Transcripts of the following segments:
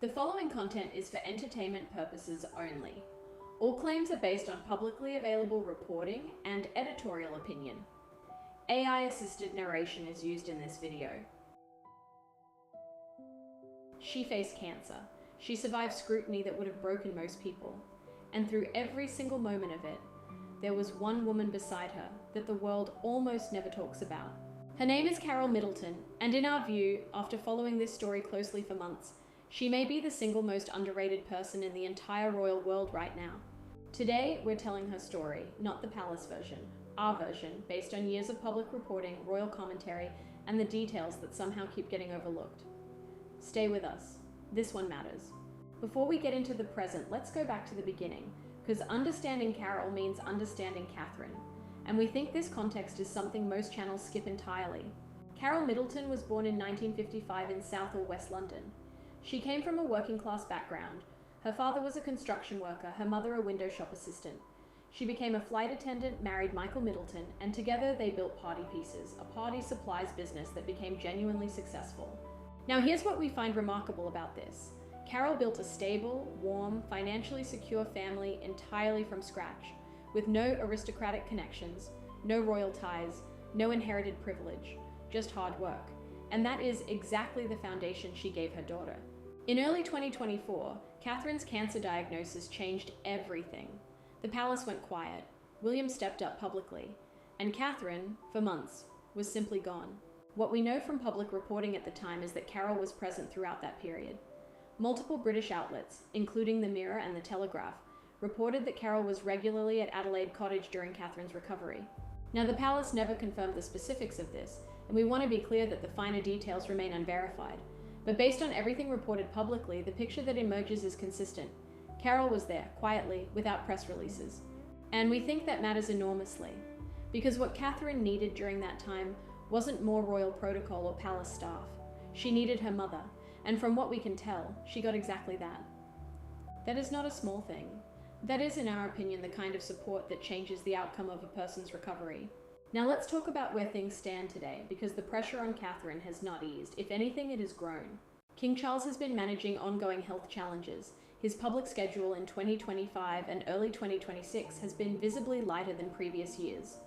The following content is for entertainment purposes only. All claims are based on publicly available reporting and editorial opinion. AI-assisted narration is used in this video. She faced cancer. She survived scrutiny that would have broken most people. And through every single moment of it, there was one woman beside her that the world almost never talks about. Her name is Carole Middleton, and in our view, after following this story closely for months, she may be the single most underrated person in the entire royal world right now. Today, we're telling her story, not the palace version, our version, based on years of public reporting, royal commentary, and the details that somehow keep getting overlooked. Stay with us. This one matters. Before we get into the present, let's go back to the beginning, because understanding Carole means understanding Catherine, and we think this context is something most channels skip entirely. Carole Middleton was born in 1955 in Southall, West London. She came from a working-class background. Her father was a construction worker, her mother a window shop assistant. She became a flight attendant, married Michael Middleton, and together they built Party Pieces, a party supplies business that became genuinely successful. Now here's what we find remarkable about this. Carole built a stable, warm, financially secure family entirely from scratch, with no aristocratic connections, no royal ties, no inherited privilege, just hard work. And that is exactly the foundation she gave her daughter. In early 2024, Catherine's cancer diagnosis changed everything. The palace went quiet, William stepped up publicly, and Catherine, for months, was simply gone. What we know from public reporting at the time is that Carole was present throughout that period. Multiple British outlets, including the Mirror and the Telegraph, reported that Carole was regularly at Adelaide Cottage during Catherine's recovery. Now, the palace never confirmed the specifics of this, and we want to be clear that the finer details remain unverified. But based on everything reported publicly, the picture that emerges is consistent. Carole was there, quietly, without press releases. And we think that matters enormously, because what Catherine needed during that time wasn't more royal protocol or palace staff. She needed her mother, and from what we can tell, she got exactly that. That is not a small thing. That is, in our opinion, the kind of support that changes the outcome of a person's recovery. Now let's talk about where things stand today, because the pressure on Catherine has not eased. If anything, it has grown. King Charles has been managing ongoing health challenges. His public schedule in 2025 and early 2026 has been visibly lighter than previous years.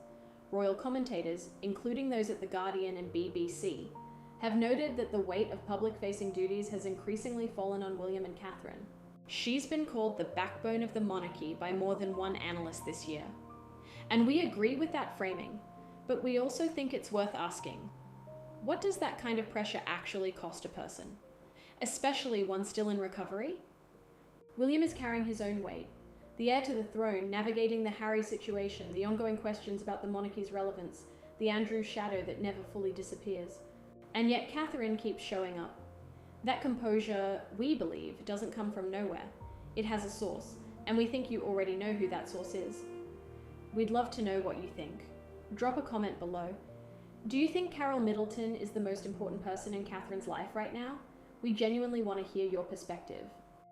Royal commentators, including those at The Guardian and BBC, have noted that the weight of public-facing duties has increasingly fallen on William and Catherine. She's been called the backbone of the monarchy by more than one analyst this year. And we agree with that framing. But we also think it's worth asking, what does that kind of pressure actually cost a person? Especially one still in recovery? William is carrying his own weight. The heir to the throne, navigating the Harry situation, the ongoing questions about the monarchy's relevance, the Andrew shadow that never fully disappears. And yet Catherine keeps showing up. That composure, we believe, doesn't come from nowhere. It has a source, and we think you already know who that source is. We'd love to know what you think. Drop a comment below. Do you think Carole Middleton is the most important person in Catherine's life right now? We genuinely want to hear your perspective.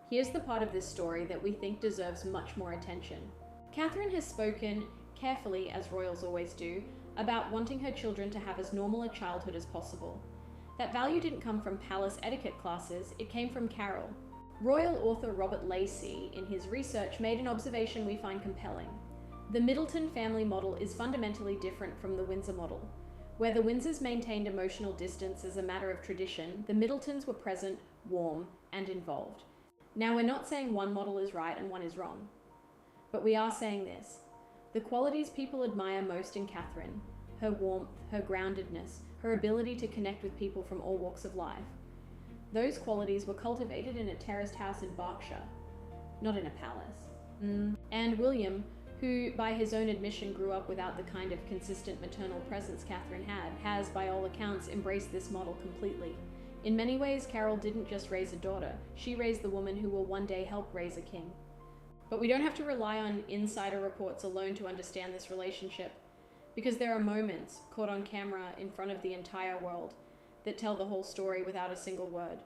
Here's the part of this story that we think deserves much more attention. Catherine has spoken, carefully as royals always do, about wanting her children to have as normal a childhood as possible. That value didn't come from palace etiquette classes, it came from Carole. Royal author Robert Lacey, in his research, made an observation we find compelling. The Middleton family model is fundamentally different from the Windsor model. Where the Windsors maintained emotional distance as a matter of tradition, the Middletons were present, warm, and involved. Now, we're not saying one model is right and one is wrong, but we are saying this. The qualities people admire most in Catherine, her warmth, her groundedness, her ability to connect with people from all walks of life, those qualities were cultivated in a terraced house in Berkshire, not in a palace. And William, who by his own admission grew up without the kind of consistent maternal presence Catherine had, has, by all accounts, embraced this model completely. In many ways, Carole didn't just raise a daughter, she raised the woman who will one day help raise a king. But we don't have to rely on insider reports alone to understand this relationship, because there are moments, caught on camera in front of the entire world, that tell the whole story without a single word.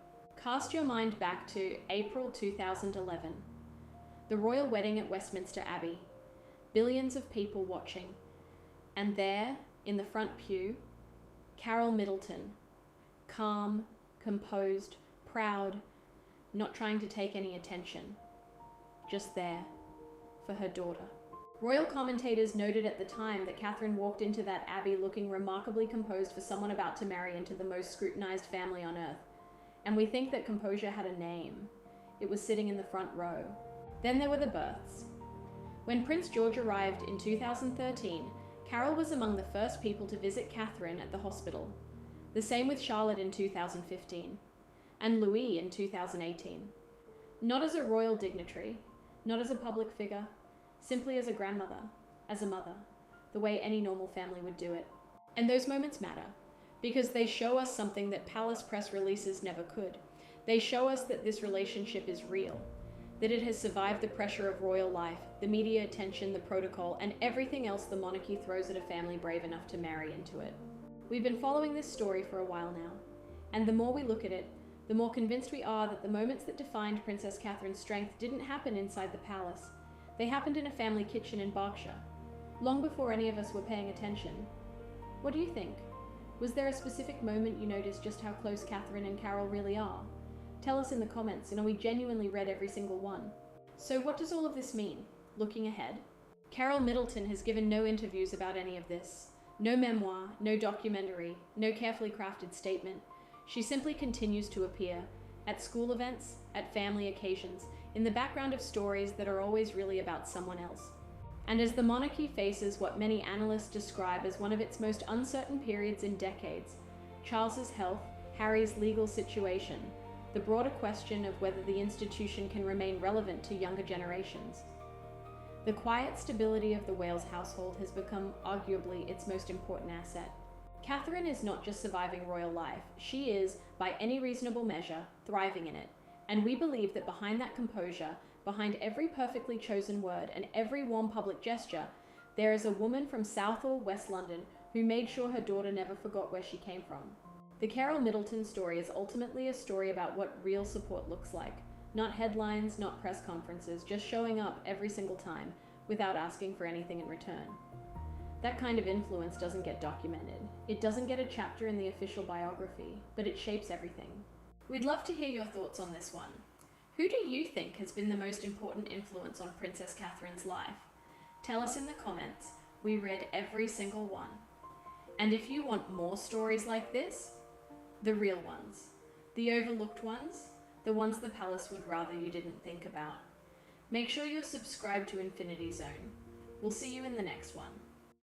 Cast your mind back to April 2011, the royal wedding at Westminster Abbey. Billions of people watching, and there, in the front pew, Carole Middleton, calm, composed, proud, not trying to take any attention, just there for her daughter. Royal commentators noted at the time that Catherine walked into that abbey looking remarkably composed for someone about to marry into the most scrutinized family on earth, and we think that composure had a name. It was sitting in the front row. Then there were the births. When Prince George arrived in 2013, Carole was among the first people to visit Catherine at the hospital. The same with Charlotte in 2015, and Louis in 2018. Not as a royal dignitary, not as a public figure, simply as a grandmother, as a mother, the way any normal family would do it. And those moments matter, because they show us something that palace press releases never could. They show us that this relationship is real, that it has survived the pressure of royal life, the media attention, the protocol, and everything else the monarchy throws at a family brave enough to marry into it. We've been following this story for a while now, and the more we look at it, the more convinced we are that the moments that defined Princess Catherine's strength didn't happen inside the palace. They happened in a family kitchen in Berkshire, long before any of us were paying attention. What do you think? Was there a specific moment you noticed just how close Catherine and Carole really are? Tell us in the comments, and we genuinely read every single one. So what does all of this mean? Looking ahead? Carole Middleton has given no interviews about any of this. No memoir, no documentary, no carefully crafted statement. She simply continues to appear at school events, at family occasions, in the background of stories that are always really about someone else. And as the monarchy faces what many analysts describe as one of its most uncertain periods in decades, Charles's health, Harry's legal situation, the broader question of whether the institution can remain relevant to younger generations, the quiet stability of the Wales household has become arguably its most important asset. Catherine is not just surviving royal life, she is, by any reasonable measure, thriving in it. And we believe that behind that composure, behind every perfectly chosen word and every warm public gesture, there is a woman from Southall, West London, who made sure her daughter never forgot where she came from. The Carole Middleton story is ultimately a story about what real support looks like. Not headlines, not press conferences, just showing up every single time without asking for anything in return. That kind of influence doesn't get documented. It doesn't get a chapter in the official biography, but it shapes everything. We'd love to hear your thoughts on this one. Who do you think has been the most important influence on Princess Catherine's life? Tell us in the comments. We read every single one. And if you want more stories like this, the real ones, the overlooked ones, the ones the palace would rather you didn't think about, make sure you're subscribed to Infinity Zone. We'll see you in the next one.